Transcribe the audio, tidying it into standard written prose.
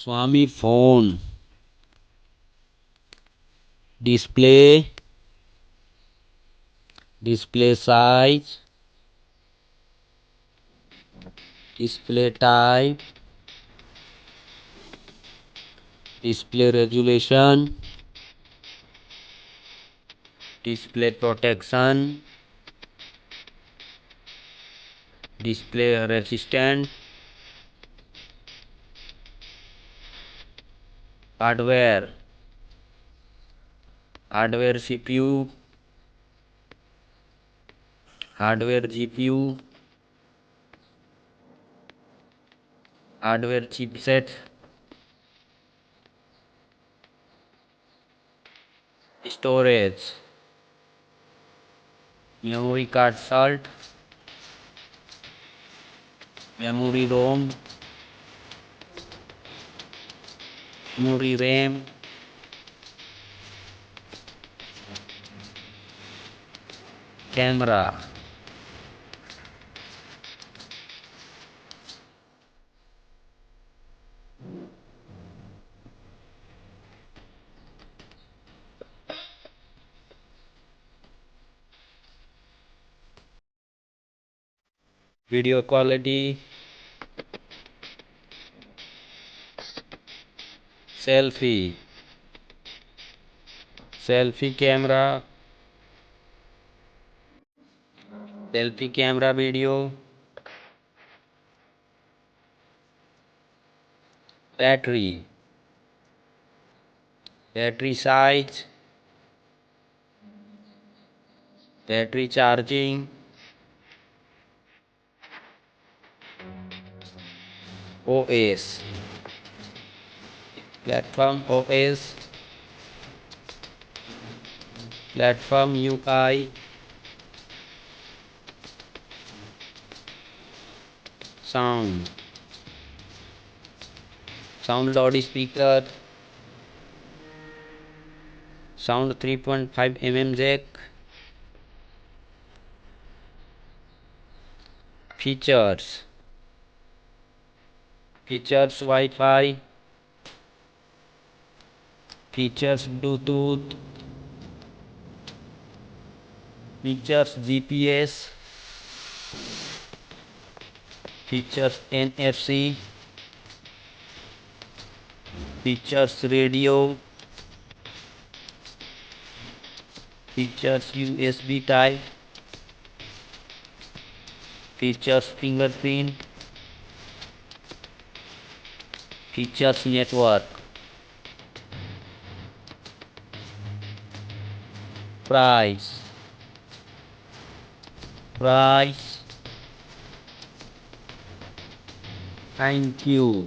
Xiaomi phone display size, display type, display resolution, display protection, display resistant, hardware CPU, hardware GPU, hardware chipset, storage, memory card salt, memory ROM, memory RAM, camera. Video quality, selfie camera, selfie camera video, battery size, battery charging, OS, platform OS, platform UI, sound loudspeaker, sound 3.5 mm jack, features Wi-Fi, features Bluetooth, features GPS, features NFC, features radio, features USB type, features fingerprint, features network. Price. Thank you.